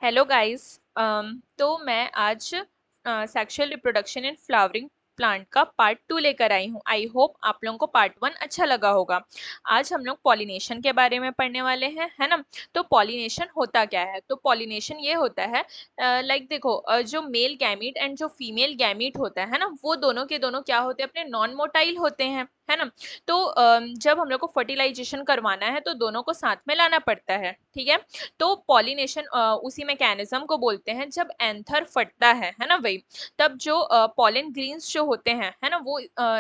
Hello guys. तो मैं आज sexual reproduction in flowering plant का पार्ट 2 लेकर आई हूँ। आई होप आप लोगों को पार्ट 1 अच्छा लगा होगा। आज हम लोग पॉलिनेशन के बारे में पढ़ने वाले हैं, है ना। तो पॉलिनेशन होता क्या है? तो पॉलिनेशन ये होता है, लाइक देखो, जो मेल गैमीट एंड जो फीमेल गैमीट होता है ना, वो दोनों के दोनों क्या होते हैं, अपने नॉन मोटाइल होते हैं, है ना। तो जब हम लोग को फर्टिलाइजेशन करवाना है तो दोनों को साथ में लाना पड़ता है, ठीक है। तो पॉलिनेशन उसी मैकेनिज्म को बोलते हैं जब एंथर फटता है ना, वही तब जो पॉलन ग्रीन्स जो होते हैं, है ना, वो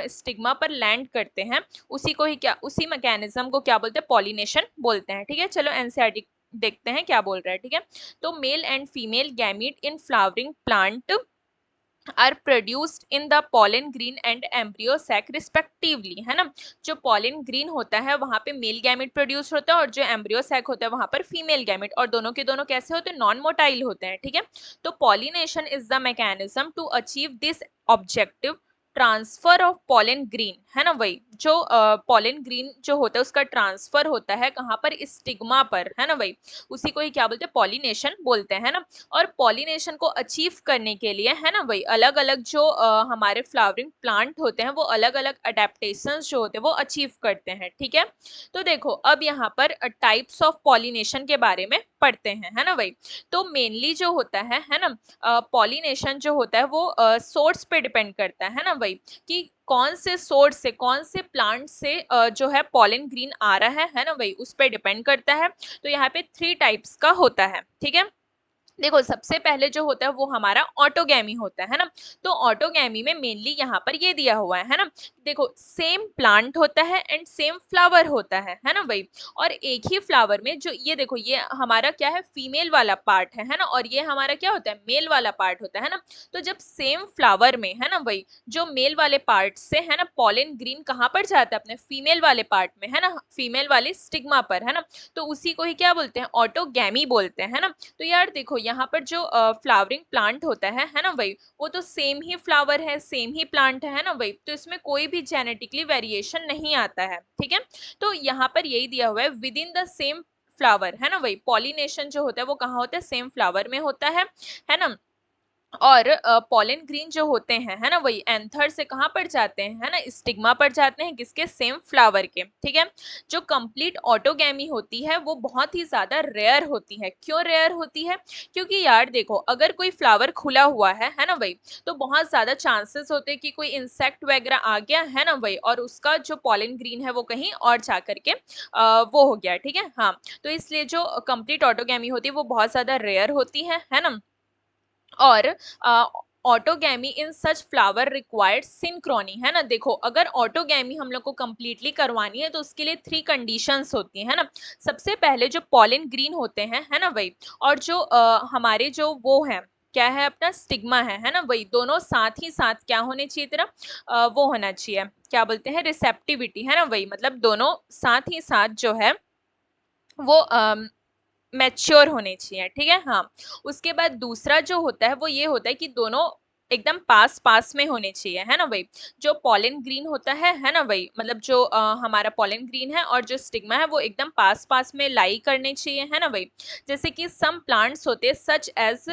स्टिग्मा पर लैंड करते हैं। उसी मैकेनिज्म को क्या बोलते हैं? पॉलिनेशन बोलते हैं, ठीक है। चलो एनसीईआरटी देखते हैं क्या बोल रहा है, ठीक है। तो male and female gamete in flowering plant are produced in the pollen grain and embryo sac respectively, है ना। जो पॉलन ग्रीन होता है वहां पे मेल गैमेट प्रोड्यूस होता है और जो एम्ब्रियो सैक होता है वहां पर फीमेल गैमेट, और दोनों के दोनों कैसे होते हैं? नॉन मोटाइल होते हैं, ठीक है। तो pollination is the mechanism to achieve this objective, transfer of pollen grain, है ना, वही जो पॉलन ग्रीन जो होता है उसका ट्रांसफर होता है कहाँ पर? स्टिग्मा पर, है ना, वही उसी को ही क्या बोलते हैं? पॉलिनेशन बोलते हैं ना। और पॉलिनेशन को अचीव करने के लिए, है ना, वही अलग अलग जो हमारे फ्लावरिंग प्लांट होते हैं वो अलग अलग अडेप्टेशंस जो होते हैं वो अचीव करते हैं, ठीक है। तो देखो अब यहाँ पर टाइप्स ऑफ पॉलिनेशन के बारे में पढ़ते हैं, है ना, वही। तो मेनली जो होता है ना, पॉलिनेशन जो होता है वो सोर्स पे डिपेंड करता है ना, वही कि कौन से सोर्स से, कौन से प्लांट से जो है पॉलन ग्रीन आ रहा है ना, वही उस पर डिपेंड करता है। तो यहाँ पे 3 टाइप्स का होता है, ठीक है। देखो सबसे पहले जो होता है वो हमारा ऑटोगैमी होता है ना। तो ऑटोगैमी में मेनली यहाँ पर ये दिया हुआ है ना। देखो सेम प्लांट होता है एंड सेम फ्लावर होता है ना, वही। और एक ही फ्लावर में जो ये देखो, ये हमारा क्या है? फीमेल वाला पार्ट है ना, और ये हमारा क्या होता है? मेल वाला पार्ट होता है ना। तो जब सेम फ्लावर में, है ना, वही जो मेल वाले पार्ट से, है ना, पॉलन ग्रीन कहाँ पर जाता है? अपने फीमेल वाले पार्ट में, है ना, फीमेल वाले स्टिग्मा पर, है ना। तो उसी को ही क्या बोलते हैं? ऑटोगैमी बोलते हैं, है ना। तो यार देखो यहाँ पर जो फ्लावरिंग प्लांट होता है ना, वही वो तो सेम ही फ्लावर है, सेम ही प्लांट है ना, वही तो इसमें कोई भी जेनेटिकली वेरिएशन नहीं आता है, ठीक है। तो यहाँ पर यही दिया हुआ है, with in the same flower, है ना, वही पॉलिनेशन जो होता है वो कहाँ होता है? सेम फ्लावर में होता है ना। और पॉलन ग्रीन जो होते हैं, है ना, वही एंथर से कहाँ पर जाते हैं? है ना, स्टिग्मा पर जाते हैं, किसके? सेम फ्लावर के, ठीक है। जो कंप्लीट ऑटोगैमी होती है वो बहुत ही ज्यादा रेयर होती है। क्यों रेयर होती है? क्योंकि यार देखो अगर कोई फ्लावर खुला हुआ है ना, वही तो बहुत ज्यादा चांसेस होते हैं कि कोई इंसेक्ट वगैरह आ गया, है ना, वही, और उसका जो पॉलन ग्रीन है वो कहीं और जा करके वो हो गया, ठीक है। हाँ, तो इसलिए जो कंप्लीट ऑटोगैमी होती है वो बहुत ज्यादा रेयर होती है ना। और ऑटोगैमी इन सच फ्लावर रिक्वायर्ड सिंक्रोनी, है ना। देखो अगर ऑटोगैमी हम लोग को कंप्लीटली करवानी है तो उसके लिए 3 कंडीशंस होती है ना। सबसे पहले जो पॉलन ग्रीन होते हैं, है ना, वही, और जो हमारे जो वो है, क्या है? अपना स्टिग्मा है ना, वही दोनों साथ ही साथ क्या होने चाहिए? तेरा वो होना चाहिए, क्या बोलते हैं? रिसेप्टिविटी, है ना, वही मतलब दोनों साथ ही साथ जो है वो मैच्योर होने चाहिए, ठीक है। हाँ, उसके बाद दूसरा जो होता है वो ये होता है कि दोनों एकदम पास पास में होने चाहिए, है ना, वही जो पॉलन ग्रीन होता है ना, वही मतलब जो हमारा पॉलन ग्रीन है और जो स्टिग्मा है वो एकदम पास पास में लाई करने चाहिए, है ना, वही। जैसे कि सम प्लांट्स होते हैं सच एज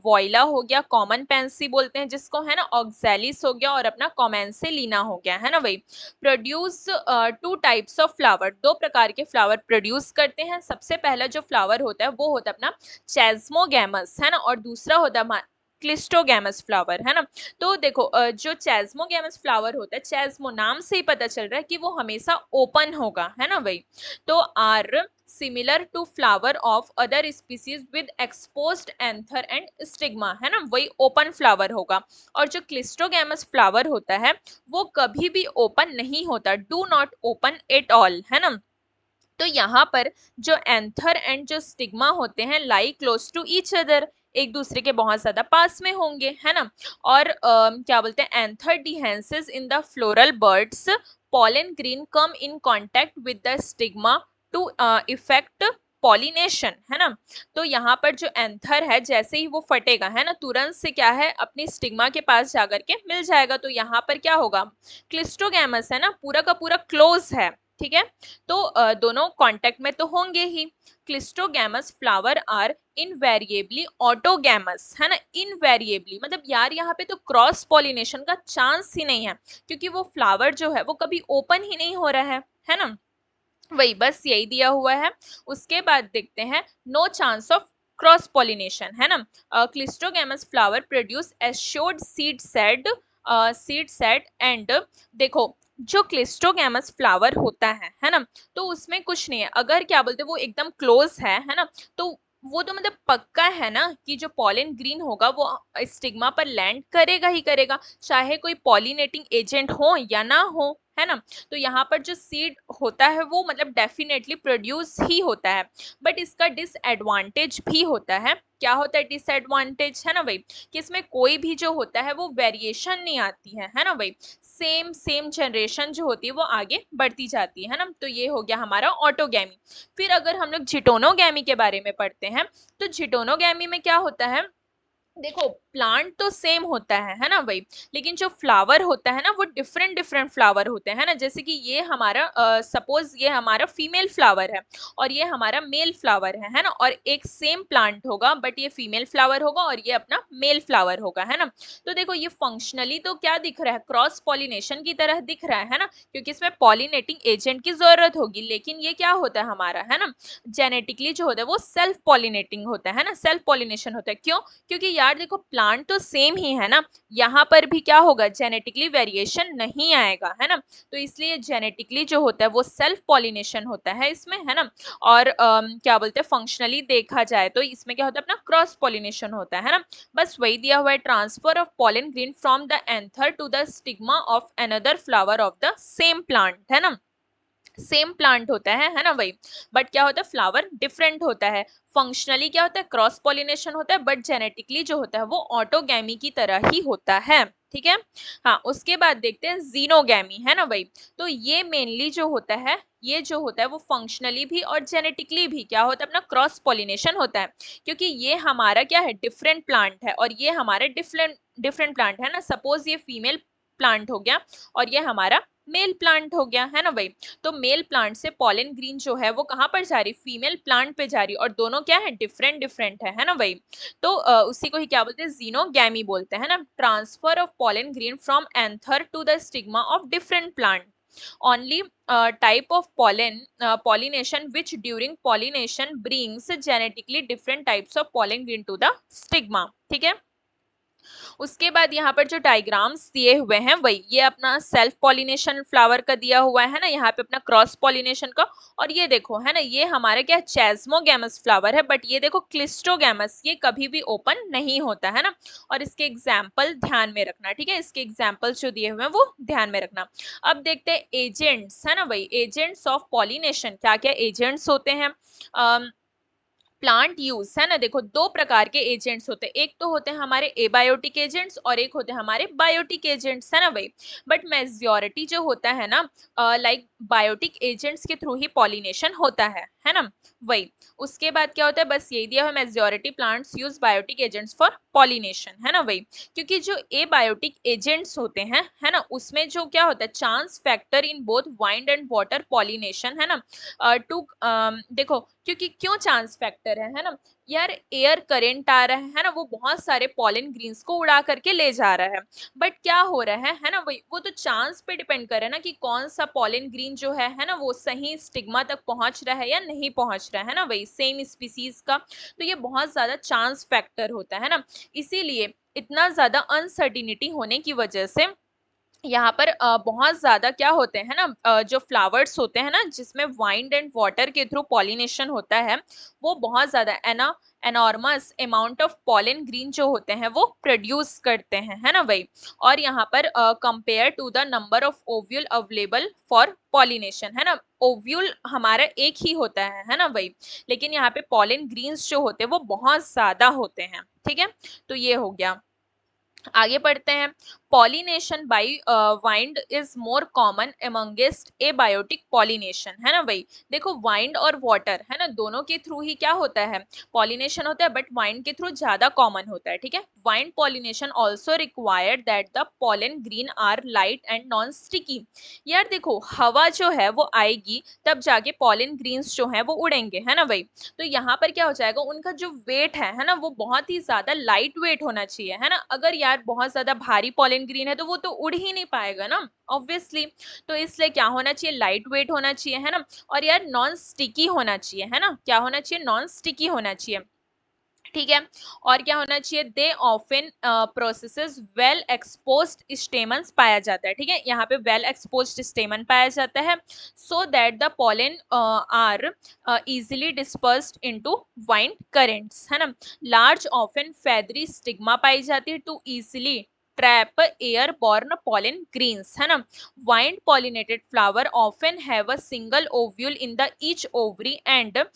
वॉइला हो गया, कॉमन पेंसी बोलते हैं जिसको, है ना, ऑक्सैलिस हो गया और अपना कॉमेंसेलिना हो गया, है ना, वही प्रोड्यूस 2 टाइप्स ऑफ फ्लावर, 2 प्रकार के फ्लावर प्रोड्यूस करते हैं। सबसे पहला जो फ्लावर होता है वो होता है अपना चेस्मोगैमस, है ना, और दूसरा होता है क्लिस्टोगैमस फ्लावर, है ना। तो देखो जो चेस्मोगैमस फ्लावर होता है, चेस्मो नाम से ही पता चल रहा है कि वो हमेशा ओपन होगा, है ना, वही तो are similar to flower of other species with exposed anther and stigma, है ना, वही ओपन फ्लावर होगा। और जो क्लिस्टोगैमस फ्लावर होता है वो कभी भी ओपन नहीं होता, do not open at all, है ना। तो यहाँ पर जो एंथर एंड जो स्टिग्मा होते हैं लाई क्लोज टू ईच अदर, एक दूसरे के बहुत ज्यादा पास में होंगे, है ना। और क्या बोलते हैं? Anther dehisces in the floral buds, pollen grain come in contact with the stigma to effect pollination, है ना। तो यहाँ पर जो एंथर है जैसे ही वो फटेगा, है ना, तुरंत से क्या है? अपनी स्टिग्मा के पास जाकर के मिल जाएगा। तो यहाँ पर क्या होगा? क्लिस्टोगैमस है ना, पूरा का पूरा क्लोज है, ठीक है। तो दोनों कांटेक्ट में तो होंगे ही। क्लिस्टोगैमस फ्लावर आर इनवेरिएबली ऑटोगैमस, है ना, इनवेरिएबली मतलब यार यहाँ पे तो क्रॉस पॉलिनेशन का चांस ही नहीं है, क्योंकि वो फ्लावर जो है वो कभी ओपन ही नहीं हो रहा है ना, वही बस यही दिया हुआ है। उसके बाद देखते हैं no chance of cross pollination, है ना, cleistogamous flower produce assured seed set and, देखो जो क्लिस्ट्रोगैमस फ्लावर होता है ना, तो उसमें कुछ नहीं है, अगर क्या बोलते हैं वो एकदम क्लोज है ना, तो वो तो मतलब पक्का है ना कि जो पॉलन ग्रीन होगा वो स्टिग्मा पर लैंड करेगा ही करेगा, चाहे कोई पॉलिनेटिंग एजेंट हो या ना हो, है ना। तो यहाँ पर जो सीड होता है वो मतलब डेफिनेटली प्रोड्यूस ही होता है, बट इसका डिसएडवांटेज भी होता है। क्या होता है डिसएडवांटेज, है ना भाई, कि इसमें कोई भी जो होता है वो वेरिएशन नहीं आती है ना भाई, सेम सेम जनरेशन जो होती है वो आगे बढ़ती जाती है ना। तो ये हो गया हमारा ऑटोगैमी। फिर अगर हम लोग झिटोनोगैमी के बारे में पढ़ते हैं, तो झिटोनोगैमी में क्या होता है, देखो प्लांट तो सेम होता है ना भाई, लेकिन जो फ्लावर होता है ना वो डिफरेंट डिफरेंट फ्लावर होते हैं ना, जैसे कि ये हमारा सपोज ये हमारा फीमेल फ्लावर है और ये हमारा मेल फ्लावर है ना, और एक सेम प्लांट होगा बट ये फीमेल फ्लावर होगा और ये अपना मेल फ्लावर होगा, है ना। तो देखो ये फंक्शनली तो क्या दिख रहा है, क्रॉस पॉलिनेशन की तरह दिख रहा है ना, क्योंकि इसमें पॉलिनेटिंग एजेंट की जरूरत होगी, लेकिन ये क्या होता है हमारा, है ना, जेनेटिकली जो होता है वो सेल्फ पॉलिनेटिंग होता है ना, सेल्फ पॉलिनेशन होता है। क्यों, क्योंकि यार देखो प्लांट तो सेम ही है ना, यहाँ पर भी क्या होगा, जेनेटिकली वेरिएशन नहीं आएगा, है ना, तो इसलिए जेनेटिकली जो होता है वो सेल्फ पॉलिनेशन होता है इसमें, है ना। और क्या बोलते हैं फंक्शनली देखा जाए तो इसमें क्या होता है, अपना क्रॉस पॉलिनेशन होता है ना। बस वही दिया हुआ है, transfer of pollen grain from the anther to the stigma of another flower of the same plant, है ना, सेम प्लांट होता है ना भाई, बट क्या होता है फ्लावर डिफरेंट होता है। फंक्शनली क्या होता है, क्रॉस पॉलिनेशन होता है, बट जेनेटिकली जो होता है वो ऑटोगैमी की तरह ही होता है, ठीक है। हाँ उसके बाद देखते हैं जीनोगैमी, है ना भाई, तो ये मेनली जो होता है, ये जो होता है वो फंक्शनली भी और जेनेटिकली भी क्या होता है, अपना क्रॉस पॉलिनेशन होता है, क्योंकि ये हमारा क्या है, डिफरेंट प्लांट है और ये हमारे डिफरेंट डिफरेंट प्लांट है ना। सपोज ये फीमेल प्लांट हो गया और ये हमारा मेल प्लांट हो गया, है ना भाई। तो मेल प्लांट से पॉलन ग्रीन जो है वो कहाँ पर जा रही, फीमेल प्लांट पे जा रही, और दोनों क्या है, डिफरेंट डिफरेंट है ना भाई। तो उसी को ही क्या बोलते हैं, जीनोगैमी बोलते हैं ना, transfer of pollen grain from anther to the stigma of different plant, only type of pollination which during pollination brings genetically different types of pollen grain to the stigma, ठीक है। उसके बाद यहाँ पर जो डायग्राम्स दिए हुए हैं वही ये अपना सेल्फ पॉलिनेशन फ्लावर का दिया हुआ है ना, यहाँ पे अपना क्रॉस पॉलिनेशन का, और ये देखो है ना ये हमारा क्या चेस्मोगैमस फ्लावर है, बट ये देखो क्लिस्ट्रोगैमस, ये कभी भी ओपन नहीं होता है ना। और इसके एग्जाम्पल ध्यान में रखना, ठीक है, इसके एग्जाम्पल्स जो दिए हुए हैं वो ध्यान में रखना। अब देखते हैं एजेंट्स, है ना भाई, एजेंट्स ऑफ पॉलिनेशन क्या क्या एजेंट्स होते हैं। प्लांट यूज, है ना, देखो दो प्रकार के एजेंट्स होते हैं, एक तो होते हैं हमारे एबायोटिक एजेंट्स और एक होते हैं हमारे बायोटिक एजेंट्स, है ना भाई। बट मेजॉरिटी जो होता है ना लाइक बायोटिक एजेंट्स के थ्रू ही पॉलिनेशन होता है ना वही। उसके बाद क्या होता है, बस यही दिया है, majority plants use biotic agents for pollination, है ना वही। क्योंकि जो एबायोटिक एजेंट्स होते हैं, है ना, उसमें जो क्या होता है, chance factor in both wind and water pollination, है ना, टू देखो क्योंकि क्यों चांस फैक्टर है ना, यार एयर करेंट आ रहा है ना, वो बहुत सारे पॉलन ग्रीन्स को उड़ा करके ले जा रहा है, बट क्या हो रहा है ना वही, वो तो चांस पे डिपेंड कर रहा है ना कि कौन सा पॉलन ग्रीन जो है ना वो सही स्टिग्मा तक पहुंच रहा है या नहीं पहुंच रहा है ना वही, सेम स्पीसीज का। तो ये बहुत ज्यादा चांस फैक्टर होता है ना, इसीलिए इतना ज्यादा अनसर्टिनिटी होने की वजह से यहाँ पर बहुत ज्यादा क्या होते हैं ना, जो फ्लावर्स होते हैं ना जिसमें वाइंड एंड वाटर के थ्रू पॉलिनेशन होता है, वो बहुत ज्यादा enormous amount of pollen green जो होते हैं वो प्रोड्यूस करते हैं, है ना भाई। और यहाँ पर compare to the number of ovule available for pollination, है ना, ओव्यूल हमारा एक ही होता है ना भाई, लेकिन यहाँ पे पॉलन ग्रीन्स जो होते हैं वो बहुत ज्यादा होते हैं, ठीक है। तो ये हो गया, आगे पढ़ते हैं। Pollination by wind is more common amongst abiotic pollination, है ना भाई। देखो वाइंड और वाटर है ना, दोनों के थ्रू ही क्या होता है, पॉलिनेशन होता है, बट वाइंड के थ्रू ज्यादा कॉमन होता है, ठीक है। Wind pollination also required that the pollen grain are light and non sticky. यार देखो हवा जो है वो आएगी तब जाके पॉलन ग्रीन्स जो है वो उड़ेंगे, है ना भाई। तो यहाँ पर क्या हो जाएगा, उनका जो वेट है ना, वो बहुत ही ज्यादा लाइट वेट होना चाहिए, है ना। अगर यार बहुत ज्यादा भारी पॉलन ग्रीन है तो वो तो उड़ ही नहीं पाएगा ना, ऑब्वियसली। तो इसलिए क्या होना चाहिए, लाइट वेट होना चाहिए, है ना। और यार नॉन स्टिकी होना चाहिए, है ना, क्या होना चाहिए, नॉन स्टिकी होना चाहिए, ठीक है। और क्या होना चाहिए, they often processes well exposed stamens पाया जाता है, ठीक है। यहाँ पे वेल एक्सपोज्ड स्टेमन पाया जाता है, so that the pollen are easily dispersed into wind currents, है ना। लार्ज ऑफन फेदरी स्टिग्मा पाई जाती है to easily trap air borne pollen grains, है ना। Wind pollinated flower often have a single ovule in the each ovary and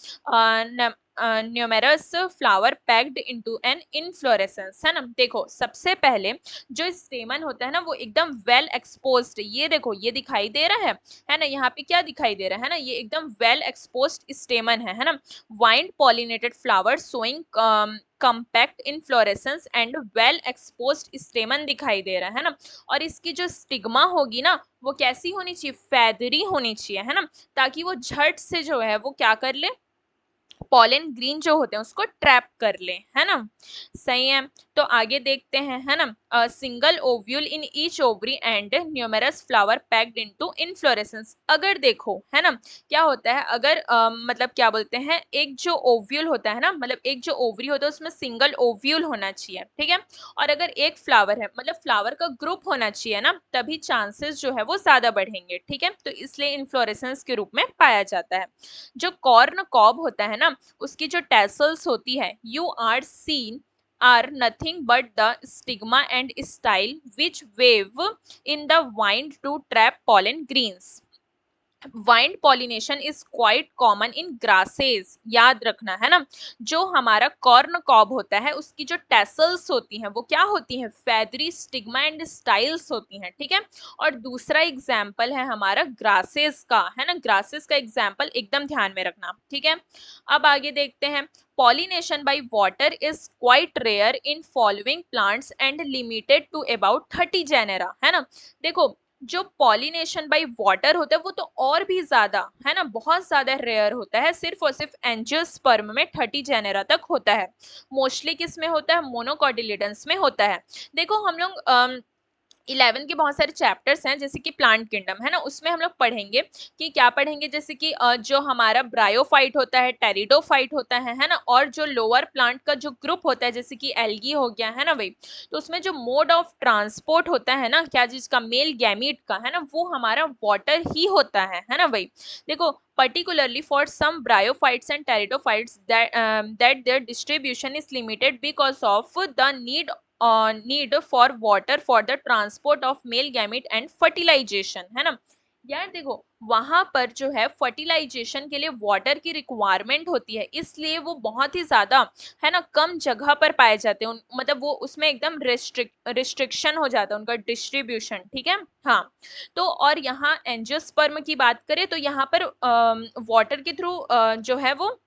numerous flower packed into an inflorescence, है ना। देखो सबसे पहले जो स्टेमन होता है ना वो एकदम वेल एक्सपोज्ड, ये देखो ये दिखाई दे रहा है ना, यहाँ पे क्या दिखाई दे रहा है ना, ये एकदम वेल एक्सपोज्ड स्टेमन है ना। Wind pollinated flower showing compact inflorescence and well exposed stamen दिखाई दे रहा है ना। और इसकी जो स्टिग्मा होगी ना वो कैसी होनी चाहिए, फैदरी होनी चाहिए, है ना, ताकि वो झट से जो है वो क्या कर ले, पॉलन ग्रीन जो होते हैं उसको ट्रैप कर ले, है ना। सही है। तो आगे देखते हैं, है ना। Single ovule in each ovary and numerous flower packed into inflorescence. अगर देखो है ना क्या होता है, अगर मतलब क्या बोलते हैं, एक जो ओव्यूल होता है ना, मतलब एक जो ओवरी होता है उसमें सिंगल ओव्यूल होना चाहिए, ठीक है। और अगर एक फ्लावर है, मतलब फ्लावर का ग्रुप होना चाहिए ना, तभी चांसेस जो है वो ज्यादा बढ़ेंगे, ठीक है। तो इसलिए इनफ्लोरेसेंस के रूप में पाया जाता है। जो कॉर्न कॉब होता है ना, उसकी जो टैसल्स होती है, you are seen are nothing but the stigma and style which wave in the wind to trap pollen grains. Wind pollination is quite common in grasses, याद रखना, है ना। जो हमारा कॉर्न कॉब होता है उसकी जो टेसल्स होती हैं वो क्या होती हैं, फेदरी स्टिग्मा एंड स्टाइल्स होती हैं, ठीक है। और दूसरा एग्जाम्पल है हमारा ग्रासेस का, है ना, ग्रासेस का एग्जाम्पल एकदम ध्यान में रखना, ठीक है। अब आगे देखते हैं, pollination by water is quite rare in following plants and limited to about 30 genera, है ना। देखो जो पॉलिनेशन बाय वाटर होता है वो तो और भी ज्यादा, है ना, बहुत ज्यादा रेयर होता है, सिर्फ और सिर्फ एंजियोस्पर्म में 30 जेनेरा तक होता है। मोस्टली किस में होता है, मोनोकॉटिलिडन्स में होता है। देखो हम लोग 11 के बहुत सारे चैप्टर्स हैं, जैसे कि प्लांट किंगडम, है ना, उसमें हम लोग पढ़ेंगे कि क्या पढ़ेंगे, जैसे कि जो हमारा ब्रायोफाइट होता है, टेरिडोफाइट होता है ना, और जो लोअर प्लांट का जो ग्रुप होता है जैसे कि एल्गी हो गया, है ना भाई। तो उसमें जो मोड ऑफ ट्रांसपोर्ट होता है ना, क्या जिसका मेल गैमीट का, है ना, वो हमारा वाटर ही होता है ना भाई। देखो particularly for some bryophytes and pteridophytes that their distribution is limited because of the need for water for the transport of male gamete and fertilization, है ना। यार देखो वहां पर जो है फर्टिलाइजेशन के लिए वाटर की रिक्वायरमेंट होती है, इसलिए वो बहुत ही ज्यादा, है ना, कम जगह पर पाए जाते हैं, मतलब वो उसमें एकदम रिस्ट्रिक्शन हो जाता है उनका डिस्ट्रीब्यूशन, ठीक है। हाँ तो और यहाँ एंजियोस्पर्म की बात करें तो यहाँ पर वाटर के थ्रू जो है वो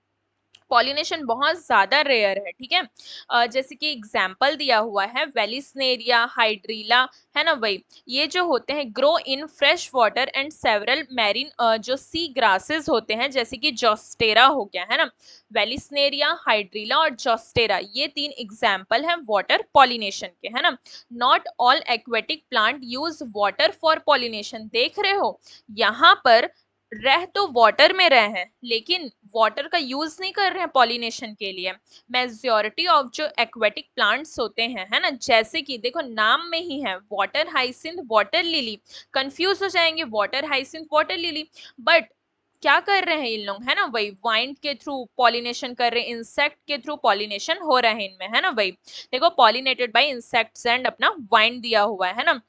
पॉलिनेशन बहुत ज्यादा रेयर है, ठीक है। जैसे कि एग्जाम्पल दिया हुआ है वेलिस्नेरिया, हाइड्रीला, है ना भाई। ये जो होते हैं grow in fresh water and several marine जो सी ग्रासेस होते हैं, जैसे कि जोस्टेरा हो गया, है ना। वेलिस्नेरिया, हाइड्रीला और जोस्टेरा ये 3 एग्जाम्पल हैं वाटर पॉलिनेशन के, है ना। Not all aquatic plant use water for pollination, देख रहे हो यहाँ पर रह तो वाटर में रहे हैं लेकिन वाटर का यूज नहीं कर रहे हैं पॉलिनेशन के लिए। मेजॉरिटी ऑफ जो एक्वेटिक प्लांट्स होते हैं, है ना, जैसे कि देखो नाम में ही है water hyacinth, water lily, confuse हो जाएंगे, water hyacinth, water lily, but क्या कर रहे हैं इन लोग, है ना, वही वाइंड के थ्रू पॉलिनेशन कर रहे हैं, इंसेक्ट के थ्रू पॉलिनेशन हो रहा है इनमें, है ना। वही देखो पॉलिनेटेड बाय इंसेक्ट्स एंड अपना वाइंड दिया हुआ है ना।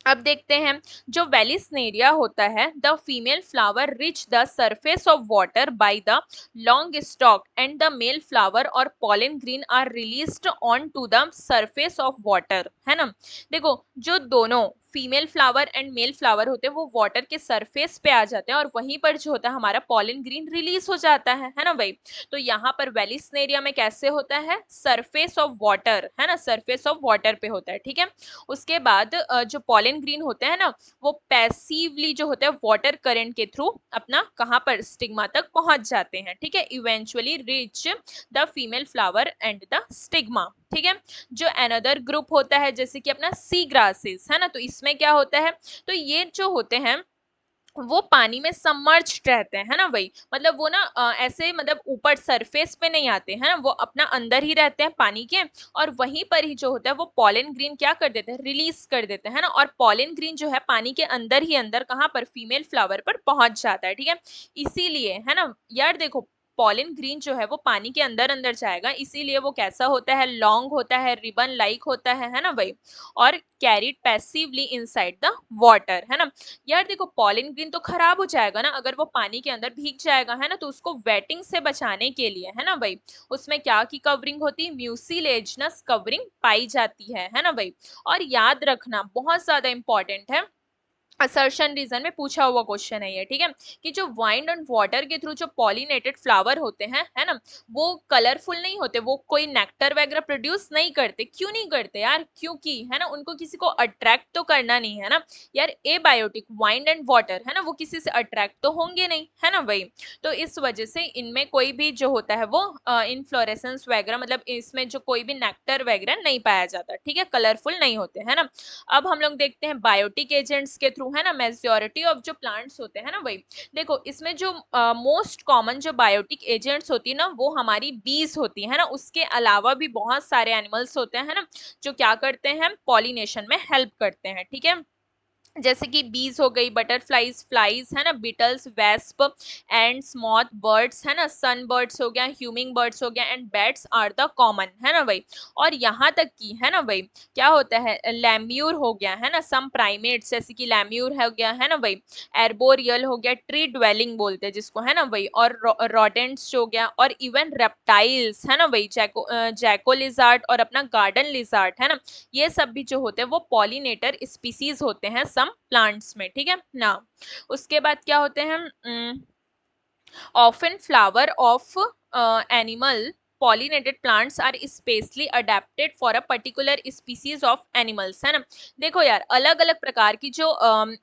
अब देखते हैं, जो वेलिस्नेरिया होता है, the female flower reach the surface of water by the long stalk and the male flower और pollen grain are released on to the surface of water, है ना। देखो, जो दोनों female flower and male flower होते हैं वो water के सरफेस पे आ जाते हैं और वहीं पर जो होता है हमारा पॉलन ग्रीन रिलीज हो जाता है ना भाई। तो यहाँ पर वेलिस्नेरिया में कैसे होता है, सरफेस ऑफ वाटर, है ना, सरफेस ऑफ वाटर पे होता है, ठीक है। उसके बाद जो पॉलन ग्रीन होते हैं ना, वो पैसिवली जो होता है वाटर करंट के थ्रू अपना कहाँ पर, स्टिग्मा तक पहुंच जाते हैं, ठीक है, eventually reach the female flower and the stigma, ठीक है। जो अनदर ग्रुप होता है जैसे कि अपना सी ग्रासेस, है ना, तो इसमें क्या होता है, तो ये जो होते हैं वो पानी में सबमर्ज्ड रहते हैं, है ना, वही मतलब वो ना ऐसे मतलब ऊपर सरफेस पे नहीं आते हैं ना, वो अपना अंदर ही रहते हैं पानी के, और वहीं पर ही जो होता है वो पॉलन ग्रीन क्या कर देते हैं, रिलीज कर देते हैं ना, और पॉलन ग्रीन जो है पानी के अंदर ही अंदर कहाँ पर, फीमेल फ्लावर पर पहुंच जाता है, ठीक है। इसीलिए है ना यार, देखो पॉलन ग्रीन जो है वो पानी के अंदर अंदर जाएगा, इसीलिए वो कैसा होता है, लॉन्ग होता है, रिबन लाइक होता है ना वही, और carried passively inside the water, है ना। यार देखो पॉलन ग्रीन तो खराब हो जाएगा ना अगर वो पानी के अंदर भीग जाएगा, है ना, तो उसको वेटिंग से बचाने के लिए, है ना भाई, उसमें क्या की कवरिंग होती है, म्यूसिलेजिनस कवरिंग पाई जाती है ना भाई। और याद रखना बहुत ज्यादा इंपॉर्टेंट है, असर्शन रीजन में पूछा हुआ क्वेश्चन है ये, ठीक है, कि जो वाइंड एंड वाटर के थ्रू जो पॉलिनेटेड फ्लावर होते हैं, है ना, वो कलरफुल नहीं होते, वो कोई नेक्टर वगैरह प्रोड्यूस नहीं करते, क्यों नहीं करते यार, क्योंकि है ना उनको किसी को अट्रैक्ट तो करना नहीं है ना यार, ए बायोटिक वाइंड एंड वाटर, है ना, वो किसी से अट्रैक्ट तो होंगे नहीं, है ना वही। तो इस वजह से इनमें कोई भी जो होता है वो इनफ्लोरेसेंस वगैरह, मतलब इसमें जो कोई भी नेक्टर वगैरह नहीं पाया जाता, ठीक है, कलरफुल नहीं होते, है ना। अब हम लोग देखते हैं बायोटिक एजेंट्स के थ्रू, है ना, मेजोरिटी ऑफ जो प्लांट्स होते हैं ना वही, देखो इसमें जो मोस्ट कॉमन जो बायोटिक एजेंट्स होती है ना वो हमारी बीज होती है ना, उसके अलावा भी बहुत सारे एनिमल्स होते हैं ना जो क्या करते हैं, पॉलिनेशन में हेल्प करते हैं, ठीक है। जैसे कि बीज हो गई, बटरफ्लाईज, फ्लाईज, है ना, Beatles, wasp, ends, moth, birds, है ना, सन बर्ड्स हो गया, ह्यूमिंग बर्ड्स हो गया, and bats are the common, है ना भाई। और यहाँ तक की, है ना भाई, क्या होता है, लैम्यूर हो गया, है ना, सम प्राइमेट्स जैसे कि लैम्यूर हो गया, है ना भाई, एर्बोरियल हो गया, ट्री ड्वेलिंग बोलते हैं जिसको, है ना भाई, और रोडेंट्स हो गया, और इवन रेप्टाइल्स, है ना भाई, जैको लिजार्ड और अपना गार्डन लिजार्ड, है ना, ये सब भी जो होते हैं वो पॉलिनेटर स्पीसीज होते हैं सम प्लांट्स में, ठीक है ना। उसके बाद क्या होते हैं, often flower of animal pollinated plants are specially adapted for a particular species of animals, है ना। देखो यार अलग अलग प्रकार की जो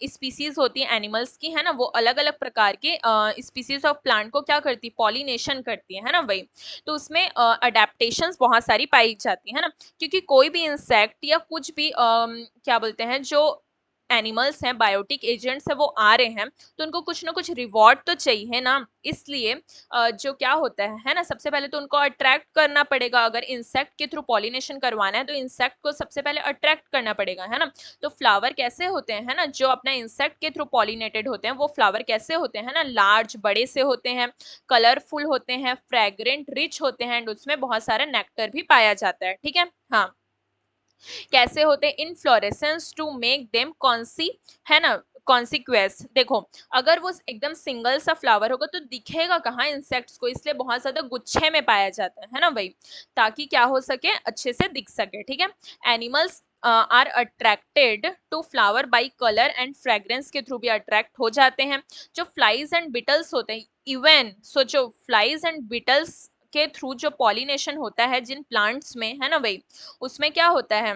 स्पीसीज होती है एनिमल्स की, है ना, वो अलग अलग प्रकार के स्पीसीज ऑफ प्लांट को क्या करती है, पॉलिनेशन करती है ना वही। तो उसमें अडेप्टेशंस बहुत सारी पाई जाती है ना, क्योंकि कोई भी इंसेक्ट या कुछ भी क्या बोलते हैं जो एनिमल्स हैं, बायोटिक एजेंट्स है, वो आ रहे हैं, तो उनको कुछ ना कुछ रिवॉर्ड तो चाहिए ना, इसलिए जो क्या होता है ना, सबसे पहले तो उनको अट्रैक्ट करना पड़ेगा, अगर इंसेक्ट के थ्रू पॉलिनेशन करवाना है तो इंसेक्ट को सबसे पहले अट्रैक्ट करना पड़ेगा, है ना। तो फ्लावर कैसे होते हैं, है ना, जो अपना इंसेक्ट के थ्रू पॉलिनेटेड होते हैं वो फ्लावर कैसे होते हैं ना, लार्ज, बड़े से होते हैं, कलरफुल होते हैं, फ्रेग्रेंट, रिच होते हैं, एंड उसमें बहुत सारा नेक्टर भी पाया जाता है, ठीक है। हाँ, कैसे होते हैं, इनफ्लोरेसेंस टू मेक देम कॉन्सी, है ना, कॉन्सिक्वेंस। देखो अगर वो एकदम सिंगल सा फ्लावर होगा तो दिखेगा कहाँ इंसेक्ट्स को, इसलिए बहुत ज्यादा गुच्छे में पाया जाता है ना भाई, ताकि क्या हो सके, अच्छे से दिख सके, ठीक है। Animals are attracted to flower by colour and fragrance के थ्रू भी अट्रैक्ट हो जाते हैं। जो फ्लाइज एंड बिटल्स होते हैं, इवन सोचो फ्लाइज एंड बिटल्स के थ्रू जो पॉलिनेशन होता है जिन प्लांट्स में, है ना भाई, उसमें क्या होता है,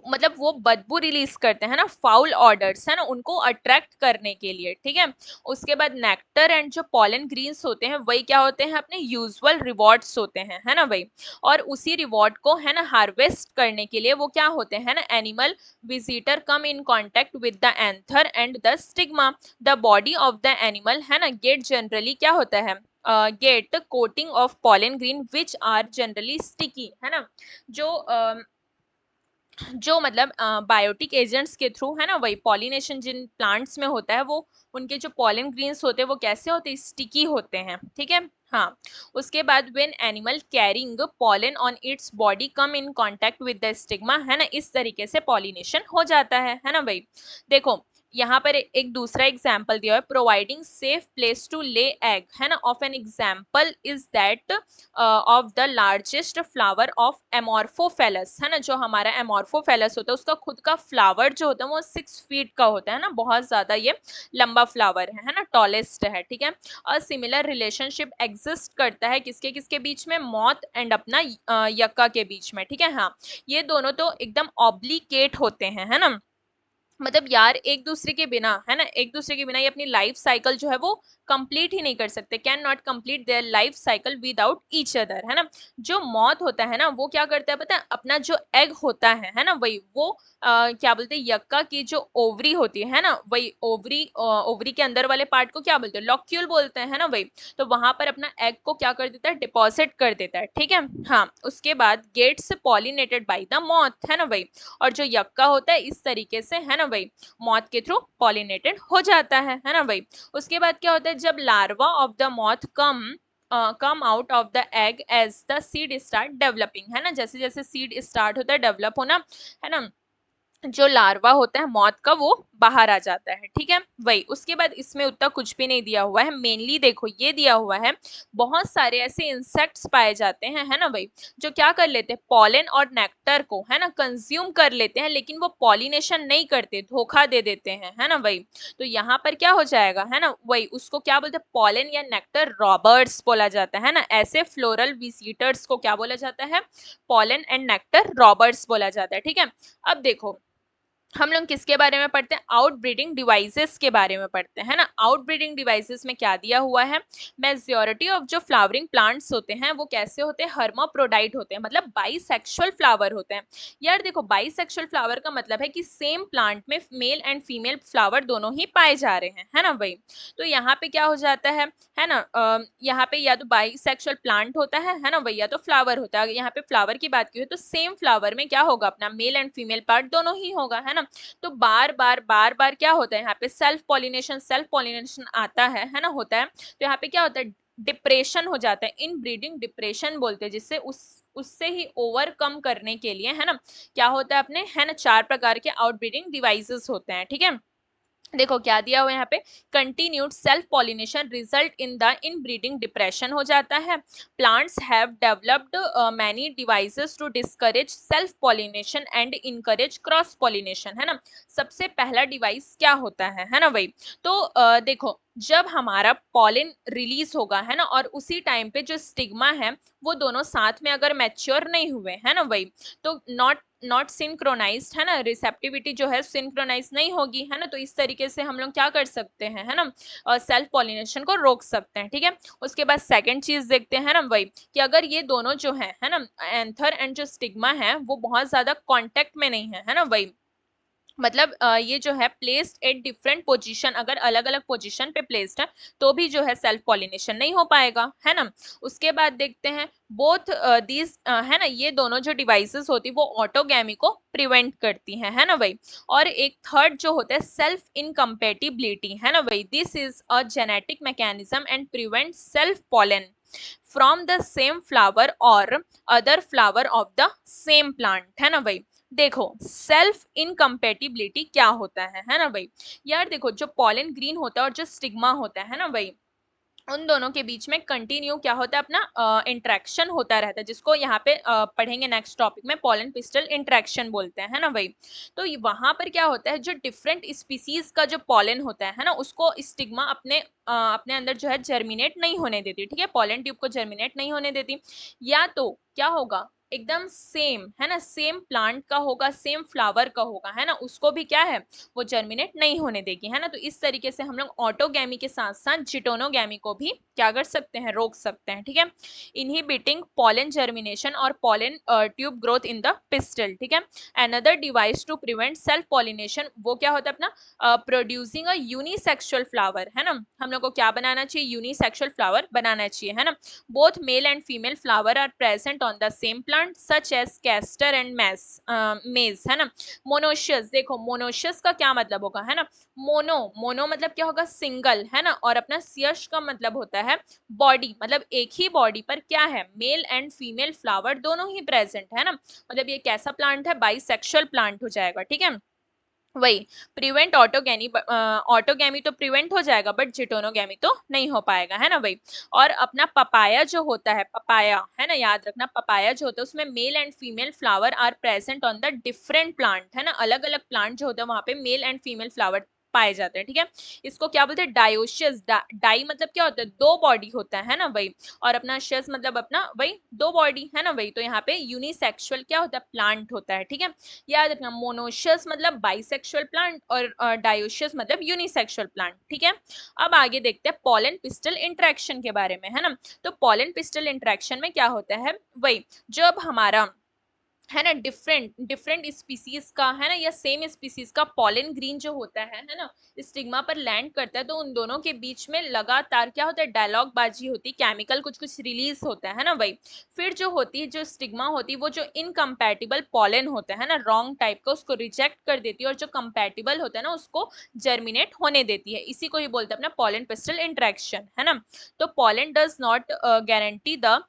मतलब वो बदबू रिलीज करते हैं ना, फाउल ऑर्डर्स, है ना, उनको अट्रैक्ट करने के लिए, ठीक है। उसके बाद नेक्टर एंड जो पॉलन ग्रीन्स होते हैं वही क्या होते हैं, अपने यूजुअल रिवॉर्ड्स होते हैं, है ना भाई। और उसी रिवॉर्ड को, है ना, हार्वेस्ट करने के लिए वो क्या होते हैं ना, animal visitor come in contact with the anther and the stigma, the body of the animal, है ना, गेट जनरली क्या होता है, get coating of pollen grain which are generally sticky, है ना। जो जो मतलब बायोटिक एजेंट्स के थ्रू, है ना, वही पॉलिनेशन जिन प्लांट्स में होता है वो, उनके जो पॉलन ग्रीन्स होते हैं वो कैसे होते हैं, स्टिकी होते हैं, ठीक है। हाँ, उसके बाद when animal carrying pollen on its body come in contact with the stigma, है ना, इस तरीके से पॉलिनेशन हो जाता है ना भाई। देखो यहाँ पर एक दूसरा एग्जाम्पल दिया है, providing safe place to lay egg, है ना, of an example is that of the largest flower of Amorphophallus, है ना, जो हमारा एमोर्फोफेलस होता है उसका खुद का फ्लावर जो होता है वो 6 फीट का होता है ना, बहुत ज्यादा ये लंबा फ्लावर है ना, टॉलेस्ट है, ठीक है। और सिमिलर रिलेशनशिप एग्जिस्ट करता है किसके किसके बीच में, मॉथ एंड अपना यक्का के बीच में, ठीक है। हाँ, ये दोनों तो एकदम ऑब्लिकेट होते हैं, है ना, मतलब यार एक दूसरे के बिना, है ना, एक दूसरे के बिना ये अपनी लाइफ साइकिल जो है वो कंप्लीट ही नहीं कर सकते, can not complete their life cycle without each other, है ना। जो मौत होता है ना वो क्या करता है पता है, अपना जो एग होता है ना, वही वो क्या बोलते हैं, यक्का की जो ओवरी होती है ना, वही ओवरी, ओवरी के अंदर वाले पार्ट को क्या बोलते हैं, लॉक्यूल बोलते हैं, है ना, वही। तो वहां पर अपना एग को क्या कर देता है, डिपॉजिट कर देता है, ठीक है। हाँ, उसके बाद gets pollinated by the moth, है ना वही। और जो यक्का होता है इस तरीके से, है ना भाई, मॉथ के थ्रू पॉलिनेटेड हो जाता है ना भाई। उसके बाद क्या होता है, जब larva of the moth come out of the egg as the seed start developing, है ना, जैसे जैसे सीड स्टार्ट होता है डेवलप होना, है ना, जो लार्वा होता है मौत का वो बाहर आ जाता है, ठीक है। वही उसके बाद इसमें उतना कुछ भी नहीं दिया हुआ है, मेनली देखो ये दिया हुआ है बहुत सारे ऐसे इंसेक्ट्स पाए जाते हैं, है ना भाई, जो क्या कर लेते हैं, पॉलन और नेक्टर को, है ना, कंज्यूम कर लेते हैं, लेकिन वो पॉलिनेशन नहीं करते, धोखा दे देते हैं, है ना भाई। तो यहाँ पर क्या हो जाएगा, है ना, वही उसको क्या बोलते हैं, पॉलन या नेक्टर रॉबर्स बोला जाता है ना, ऐसे फ्लोरल विजिटर्स को क्या बोला जाता है, पॉलन एंड नेक्टर रॉबर्स बोला जाता है, ठीक है। अब देखो हम लोग किसके बारे में पढ़ते हैं, आउटब्रीडिंग डिवाइसेस के बारे में पढ़ते हैं, है ना। आउटब्रीडिंग डिवाइसेस में क्या दिया हुआ है, मेजॉरिटी ऑफ जो फ्लावरिंग प्लांट्स होते हैं वो कैसे होते हैं, हर्माप्रोडाइट होते हैं, मतलब बाइसेक्सुअल फ्लावर होते हैं। यार देखो बाइसेक्सुअल फ्लावर का मतलब है कि सेम प्लांट में मेल एंड फीमेल फ्लावर दोनों ही पाए जा रहे हैं, है ना भाई। तो यहाँ पे क्या हो जाता है ना, यहाँ पे या तो बाइसेक्सुअल प्लांट होता है ना भैया, तो फ्लावर होता है, यहाँ पे फ्लावर की बात की हो तो सेम फ्लावर में क्या होगा, अपना मेल एंड फीमेल पार्ट दोनों ही होगा, है ना। तो बार बार क्या होता है यहाँ पे, सेल्फ पॉलिनेशन आता है ना, होता है। तो यहाँ पे क्या होता है, डिप्रेशन हो जाता है, इन ब्रीडिंग डिप्रेशन बोलते हैं, जिससे उससे ही ओवरकम करने के लिए, है ना, क्या होता है अपने, है ना, 4 प्रकार के आउटब्रीडिंग डिवाइसेस होते हैं, ठीक है। देखो क्या दिया हुआ है यहाँ पे, continued self pollination result in the inbreeding depression हो जाता है, plants have developed many devices to discourage self pollination and encourage cross pollination, है ना। सबसे पहला डिवाइस क्या होता है ना भाई, तो देखो जब हमारा पॉलिन रिलीज होगा, है ना, और उसी टाइम पे जो स्टिग्मा है वो दोनों साथ में अगर मैच्योर नहीं हुए, है ना भाई, तो नॉट सिंक्रोनाइज्ड, है ना, रिसेप्टिविटी जो है सिंक्रोनाइज नहीं होगी, है ना। तो इस तरीके से हम लोग क्या कर सकते हैं, है ना, सेल्फ पॉलिनेशन को रोक सकते हैं, ठीक है। उसके बाद सेकंड चीज देखते हैं ना वही, कि अगर ये दोनों जो है ना, एंथर एंड जो स्टिग्मा है वो बहुत ज्यादा कांटेक्ट में नहीं है ना वही, मतलब ये जो है प्लेस्ड एट डिफरेंट पोजीशन, अगर अलग अलग पोजीशन पे प्लेस्ड है तो भी जो है सेल्फ पॉलिनेशन नहीं हो पाएगा, है ना। उसके बाद देखते हैं बोथ दीज, है ना, ये दोनों जो डिवाइसेस होती वो ऑटोगैमी को प्रिवेंट करती है ना भाई। और एक थर्ड जो होता है सेल्फ इनकम्पेटिबिलिटी, है ना भाई, this is a genetic mechanism and prevent self pollen from the same flower और other flower of the same plant, है ना भाई। देखो सेल्फ इनकम्पेटिबिलिटी क्या होता है ना भाई। यार देखो जो पॉलन ग्रीन होता है और जो स्टिग्मा होता है ना भाई, उन दोनों के बीच में कंटिन्यू क्या होता है, अपना इंटरेक्शन होता रहता है, जिसको यहाँ पे पढ़ेंगे नेक्स्ट टॉपिक में, पॉलन पिस्टल इंटरेक्शन बोलते हैं, है ना भाई। तो वहां पर क्या होता है, जो डिफरेंट स्पीसीज का जो पॉलन होता है ना, उसको स्टिग्मा अपने अंदर जो है जर्मिनेट नहीं होने देती, ठीक है, पॉलन ट्यूब को जर्मिनेट नहीं होने देती। या तो क्या होगा, एकदम सेम, है ना, सेम प्लांट का होगा, सेम फ्लावर का होगा, है ना, उसको भी क्या है, वो जर्मिनेट नहीं होने देगी, है ना। तो इस तरीके से हम लोग ऑटोगैमी के साथ साथ जिटोनोगैमी को भी क्या कर सकते हैं, रोक सकते हैं, ठीक है। इनहिबिटिंग पॉलन जर्मिनेशन और pollen tube growth in the pistil, ठीक है। Another device to prevent self pollination वो क्या होता है, अपना प्रोड्यूसिंग अ यूनिसेक्सुअल फ्लावर, है ना, हम लोग को क्या बनाना चाहिए, यूनिसेक्सुअल फ्लावर बनाना चाहिए, है ना। Both male and female flower are present on the same plant plant such as castor and maize, है ना। मोनोशियस, देखो मोनोशियस का क्या मतलब होगा, है ना। मोनो, मोनो मतलब क्या होगा, सिंगल, है ना। और अपना सियर्स का मतलब होता है बॉडी, मतलब एक ही बॉडी पर क्या है, मेल एंड फीमेल फ्लावर दोनों ही प्रेजेंट, है ना। मतलब ये कैसा प्लांट है, बाइसेक्सुअल प्लांट हो जाएगा, ठीक है। वही प्रिवेंट ऑटोगैमी, ऑटोगैमी तो प्रिवेंट हो जाएगा बट जिटोनोगैमी तो नहीं हो पाएगा, है ना। वही, और अपना पपाया जो होता है, पपाया, है ना, याद रखना, पपाया जो होता है उसमें male and female flower are present on the different plant, है ना। अलग अलग प्लांट जो होता है वहां पे मेल एंड फीमेल फ्लावर पाए जाते हैं, ठीक है। इसको क्या बोलते हैं, डायोशियस, डाई मतलब क्या होता है, दो बॉडी होता है ना। वही, और अपना शेस मतलब अपना वही दो बॉडी, है ना। वही, तो यहाँ पे यूनिसेक्सुअल क्या होता है, प्लांट होता है, ठीक है। याद रखना, मोनोशियस मतलब बाइसेक्सुअल प्लांट और डायोशियस मतलब यूनिसेक्सुअल प्लांट, ठीक है। अब आगे देखते हैं पॉलन पिस्टल इंटरेक्शन के बारे में, है ना। तो पॉलन पिस्टल इंटरेक्शन में क्या होता है, वही जब हमारा, है ना, डिफरेंट डिफरेंट स्पीसीज का, है ना, या सेम स्पीसीज का पॉलन ग्रीन जो होता है ना, स्टिग्मा पर लैंड करता है, तो उन दोनों के बीच में लगातार क्या होता है, डायलॉग बाजी होती है, केमिकल कुछ कुछ रिलीज होता है ना। वही, फिर जो होती है, जो स्टिग्मा होती है, वो जो इनकम्पैटिबल पॉलन होता है ना, रॉन्ग टाइप का, उसको रिजेक्ट कर देती है, और जो कंपैटिबल होता है ना उसको जर्मिनेट होने देती है। इसी को ही बोलते हैं अपना पॉलन पिस्टल इंटरेक्शन, है ना। तो pollen does not guarantee the